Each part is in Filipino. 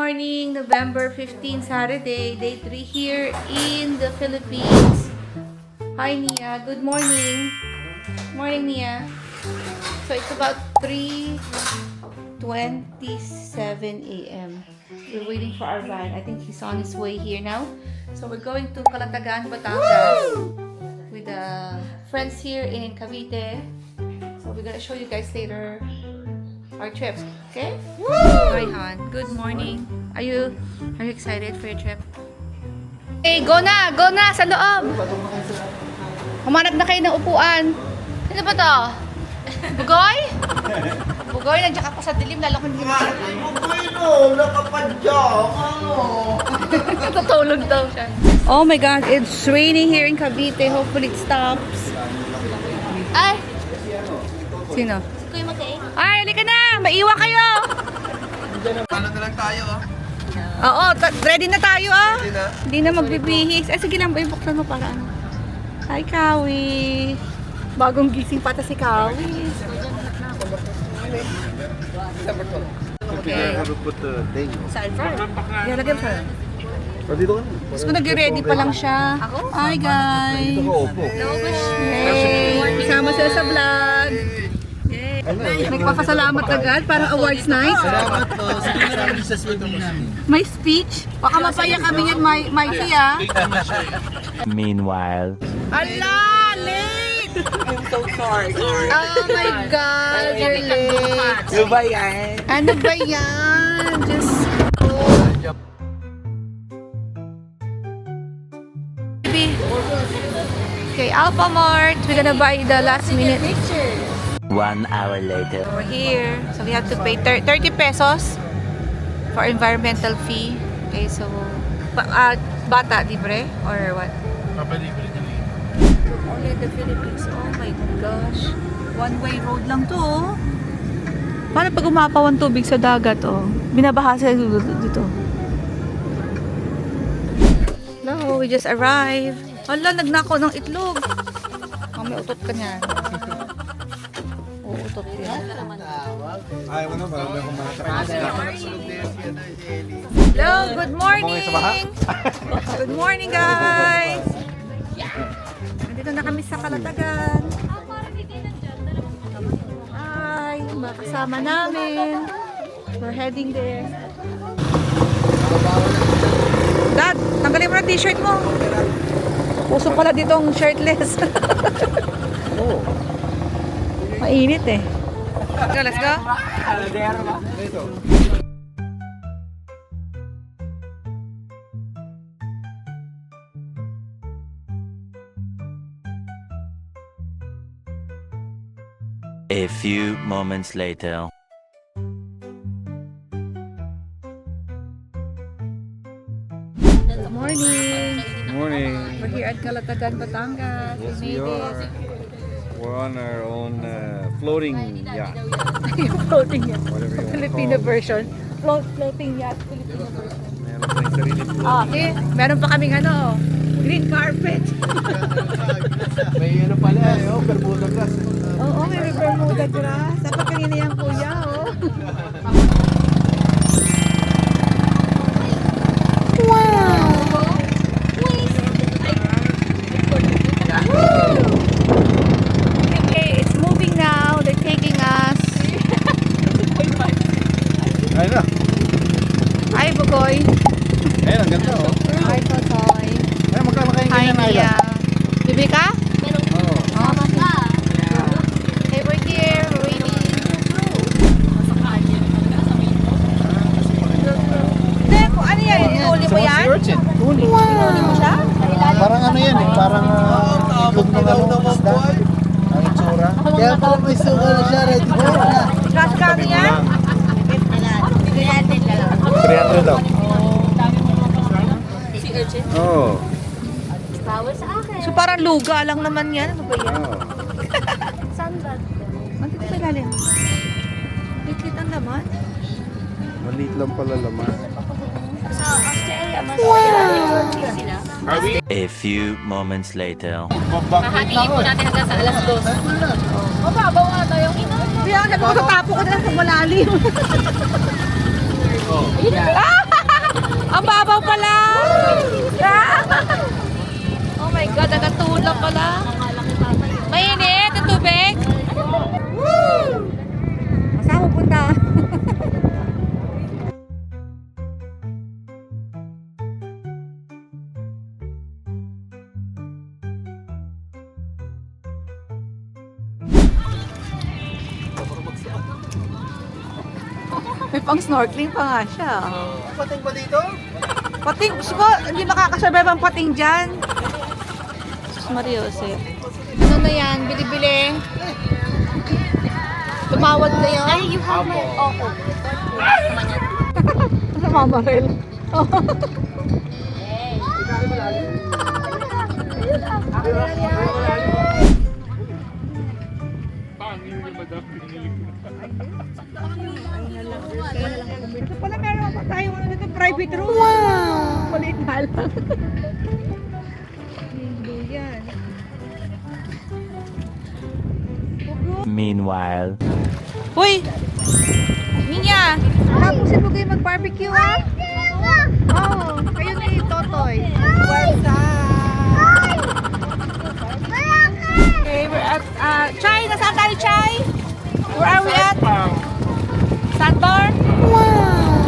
morning, November 15, Saturday, day 3 here in the Philippines. Hi, Nia. Good morning. Morning, Nia. So, it's about 3:27 a.m. We're waiting for our van. I think he's on his way here now. So, we're going to Calatagan, Batangas with friends here in Cavite. So, we're gonna show you guys later our trip. Okay? Hi, Han. Good morning. Are you excited for your trip? Hey, go na! Go na! Sa loob! Humanap na kayo ng upuan. Ano ba to? Bugoy? Bugoy, nandiyan ka pa sa dilim. Lalo kung hindi mo siya. Bugoy no! Nakapadya! Ano? Tutulog daw siya. Oh my God, it's raining here in Cavite. Hopefully it stops. Ay! Sino? Kuya Matay. Ay, halika na! Maiwan kayo! Ano na lang tayo ah? Oo, ready na tayo ah! Ready na? Hindi na magbibihis. Ay, sige lang, buksan mo para ano. Hi, Kawi! Bagong gising pata si Kawi. Okay. Saan pa? Ilalagay mo saan? Dito ka na. Tapos kung nag-ready pa lang siya. Hi, guys! Dito ka upo. Hey! Kasama sila sa vlog. Yay! Nagpapasalamat agad para awards night. Salamat po. Salamat sa swimming namin. May speech. Baka mapaya kami yan, may siya. Meanwhile. Ala! Late! I'm so sorry. Oh my God! You're late. Ano ba yan? Ano ba yan? Just okay, Alphamart. We're gonna buy the last minute. 1 hour later. We're here. So we have to pay 30 pesos for environmental fee. Okay, so bata libre or what? Papalibre na rin. Only in the Philippines. Oh my gosh. One-way road lang to. Oh. Paano pag umapaw ang tubig sa dagat? Oh? Binabaha sa dito. No, we just arrived. Hala, nagnakaw ng itlog. Oh, may utot ka niyan. Uutot yan. Ayaw mo na ba? May kumakas. Hello, good morning! Good morning, guys! Nandito na kami sa Calatagan. Hi, mga kasama namin. We're heading there. Dad, tanggalin mo na t-shirt mo. Puso pala ditong shirtless. Oo. Mainit eh. So, let's go. Ito. A few moments later. Good morning. Morning. We're here at Calatagan, Batangas. Yes, We we made are. We're on our own floating yacht. Yung floating yacht. Whatever you want to Filipino call it. version. Floating yacht, Filipino version. Meron tayong sarili float. Ah, okay. Meron pa kaming ano, green carpet. May ano pala eh. Oh, Bermuda glass. Oo, may Bermuda grass. Dapat kanina yung kuya, oh. Okay, it's moving now. They're taking us. Ayun na. Hi, Bugoy. Ayun, ang ganda oh. Hi, Totoy. Ayun, magkano kayo Hi, ganyan, Mia. Ayla? Bibili ka? Oo. Okay, we're here. We're waiting. Hindi, kung ano yan? Inuli mo yan? urchin. Inuli mo siya? Parang ano yan eh. Parang itlog ng ano, isda. Ang itsura. Kaya pala may suka na siya. Ready na na. Kaskado yan? 300 daw. Oo. Bawal sa akin. So parang luga lang naman yan. Ano ba yan? Oo. Sandal. Ano dito sa galing? Likit ang laman. Maliit lang pala laman. Sa Australia, mas wow. Sila. A few moments later. Hahatiin po natin hanggang sa alas 2. Mababaw nga tayo. Kaya sabi ko sa tapo ko na sa malalim. Ayun na. God, nagatula pala. Mainit ang tubig. Woo! Saan mo punta? May pang snorkeling pa nga siya. Pating ba dito? Pating, gusto ko, hindi makakasurvive ang pating dyan. Sus Mariose. Ano na yan? Bili-bili? Tumawad kayo? Ay, you have my... Opo. Sa Mama Rel. Ito pala meron pa tayo dito private room. Wow! Maliit na lang. Hindi yan. Meanwhile. Hoy! Minya! Tapusin mo kayo mag-barbecue, ha? Oo. Kayo ni Totoy. Okay, we're at... Chai! Nasaan tayo, Chai? Where are we at? Sandbar? Wow!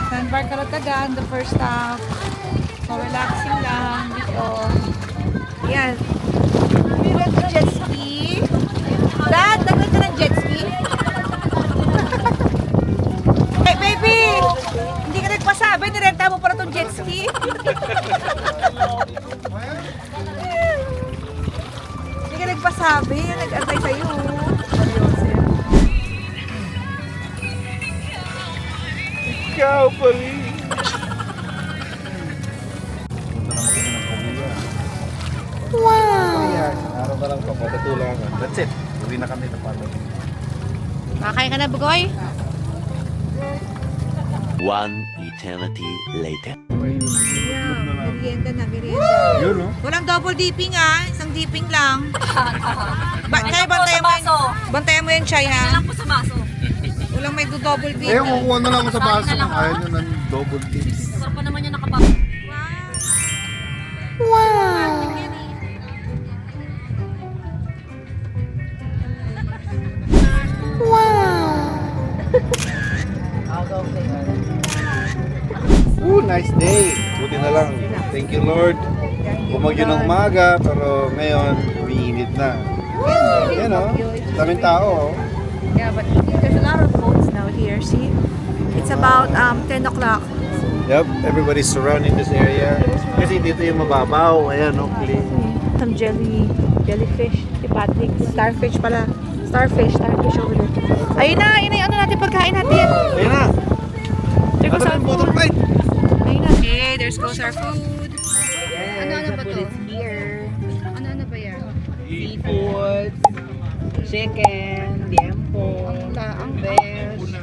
Sandbar Calatagan, the first stop. So, relaxing lang dito. Yan. We went to jet ski. Dad, nagwag ka ng jet ski? Hey, baby! Hindi ka nagpasabi, nirenta mo para tong jet ski. Hindi ka nagpasabi, nag-antay sa'yo. Ikaw, pali. Ayan, araw na lang papatulangan. That's it. Uwi na kami na pala. Kakain ka na, Bugoy? One eternity later. Merienda na, merienda. Yun, no? Walang double dipping, ha? Isang dipping lang. Kaya bantayan mo yun. Bantayan mo yun, Chay, ha? Lang po sa baso. Walang may double dip. Eh, kukuha na lang ako sa baso. Sa akin na lang, Ayaw nyo ng double tips. Sarap pa naman yung nakabaso. Ooh, nice day. Buti na lang. Thank you, Lord. Bumagyo ng umaga, pero ngayon, umiinit na. Yan, oh. Daming tao, oh. Yeah, but there's a lot of boats now here. See? It's about 10 o'clock. Yep, everybody's surrounding this area. Kasi dito yung mababaw. Ayan, no, clean. Some jellyfish. Si Patrick. Starfish pala. Starfish over there. Ayun na, yung ano natin pagkain natin. Ayun na. There goes our Ano yung food. butterfly? Ayun na. Okay, there's goes our food. Ano ba to? Ano ba yan? Seafood, chicken, liempo, Ang fish,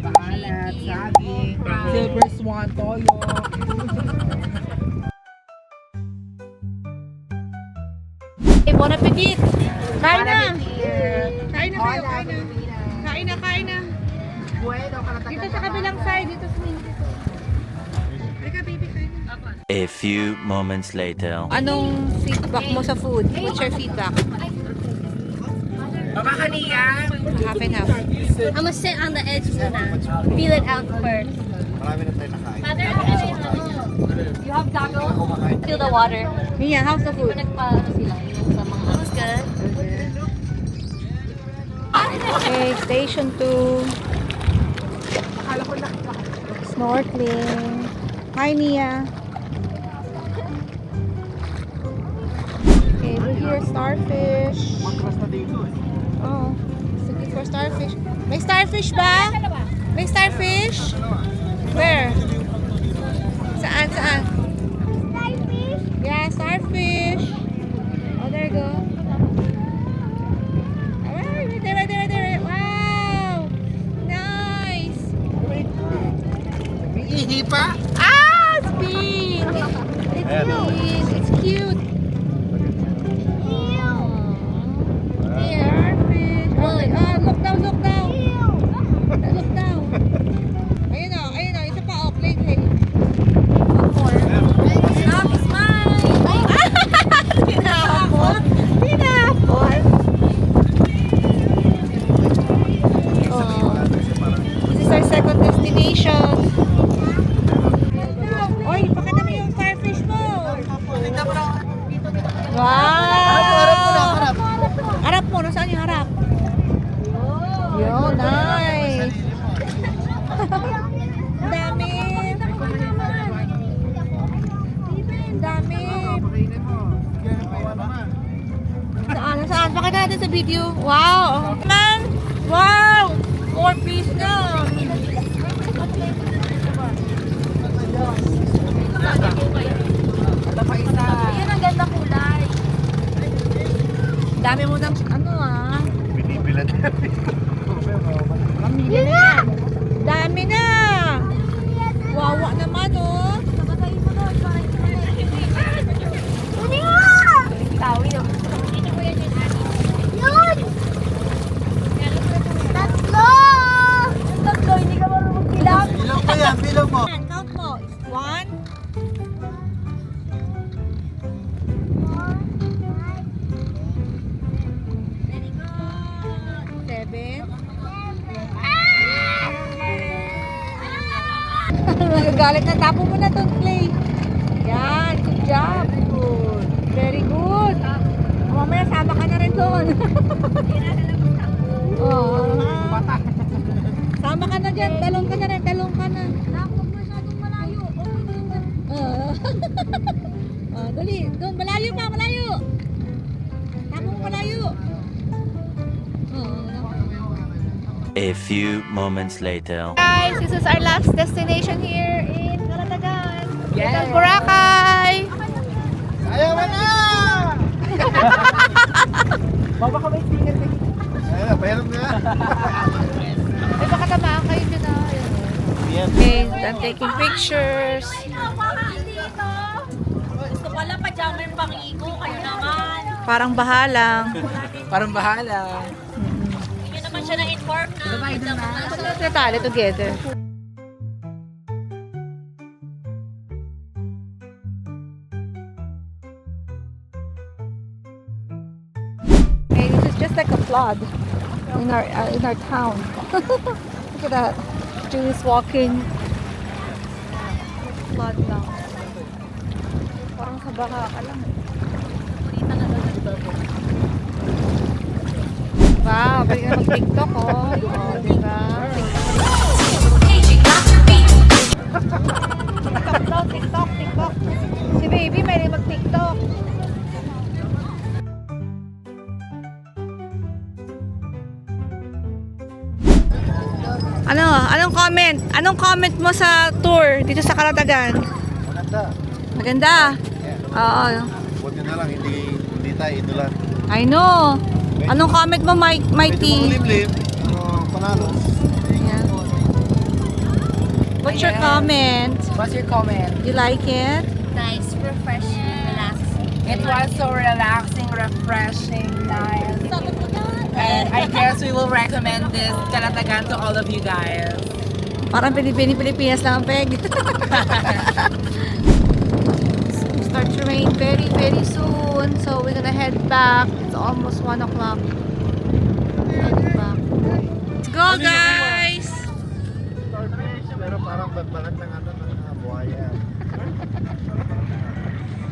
maalat, saging, silver swan, toyo. Hey, bon appetit! Kain na! Kain na kayo, kain na. Kain na, kain na. Dito sa kabilang side, dito sa dito. Halika, baby, kain na. A few moments later. Anong feedback mo sa food? What's your feedback? Half and half. I'm gonna sit on the edge muna. Feel it out first. Marami na tayo nakain. Mother, you have taco? Feel the water. Mia, how's the food? Nagpa sila yung sa mga... That was good. Okay, station 2. Snorkeling. Hi, Nia. Okay, we're here, starfish. Oh, looking for starfish. May starfish ba? May starfish? Where? Saan? Starfish? Yeah, starfish. Oh, there you go. Right there. Wow! Nice! May ihi pa? Ah! It's big! It's cute! Starfish! Oh, look down! Look down! Ayun o, isa pa, oh, play. Stop, smile! video. Wow! Man! Wow! 4-piece na! Ito pa isa. Yan ang ganda kulay. Dami mo ng ano ah. Binibilan niya. Pamili na yan. Dami na! Wawa naman oh. Sabatayin mo doon para tawi yun. Yun! Tatlo! Hindi ka marunong bilang. Bilang pa yan, bilang mo. Count mo. 1, 7. Nagagalit na. Tapo mo na doon, Clay. Yan. Good job. Good. Very good. Mamaya sama ka na rin doon. Oh, sama ka na dyan. Talong ka na rin. Talong ka na. Huwag masyadong malayo. Okay na yun. Dali. Doon. Malayo pa. Malayo. Tapo mo malayo. A few moments later. Guys, this is our last destination here in Calatagan. Yes. Boracay. Ayaw mo na! Baba ka ba yung sticker na? Ayaw na, pahiram na. Ay, baka tamaan kayo dyan na. Yan. Okay, I'm taking pictures. Gusto pala pajama yung pangigo. Kayo naman. Parang bahalang. Parang bahala. Hindi naman siya na-inform na. Sabay doon na. Let's tally together. Okay, this is just like a flood in our town. Look at that. Julie's walking. Flood now. Parang sa baha ka lang. Wow, pwede ka mag-TikTok oh. Oh, diba? TikTok daw, TikTok. Si baby may mag-TikTok. Anong comment? Anong comment mo sa tour dito sa Calatagan? Maganda. Maganda. Oo. Buti na lang, hindi tayo inulan. I know. Anong comment mo, Medyo Mighty? makulimlim, pero panalo. Yeah. What's your comment? What's your comment? You like it? Nice, refreshing, relaxing. It was so relaxing, refreshing, nice. And I guess we will recommend this Calatagan to all of you guys. Parang Pilipinas lang ang peg. Start to rain very, very soon. So we're gonna head back. It's almost 1 o'clock. Head back. Let's go, guys! Starfish, pero parang bagbagat ng ano ng buhaya.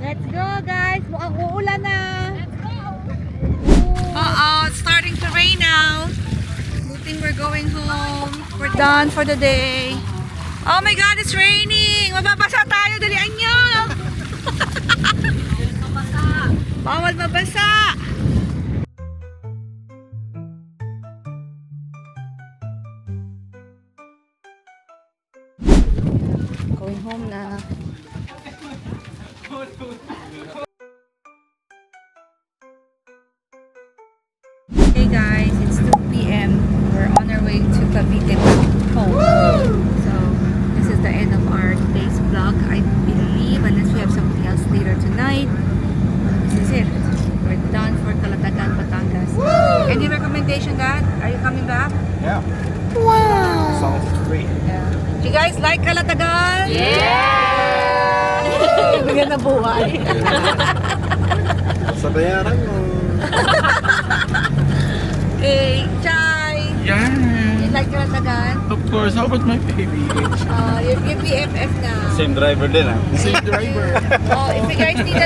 Let's go, guys! Mukhang uulan na. It's starting to rain now. Good thing we're going home. We're done for the day. Oh my God, it's raining! Mababasa tayo, dalian nyo! Bawal mabasa! Going home na. Hey guys, it's 2 p.m. We're on our way to Cavite home. So, this is the end of our today's vlog. I believe, unless we have something else later tonight, this is it. We're done for Calatagan, Batangas. Any recommendation, Dad? Are you coming back? Yeah. Wow! As long as it's free. Yeah. Do you guys like Calatagan? Yeah! Bigyan na buhay. Sa bayaran mo. Hey, Chai! Yeah. You like Calatagan? Of course. How about my baby? Yung BFF na. Same driver din ah. Same driver. Oh, if you guys need a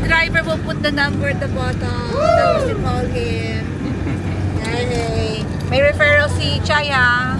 driver, we'll put the number at the bottom. Tapos you call him. Hey. May referral si Chai ha.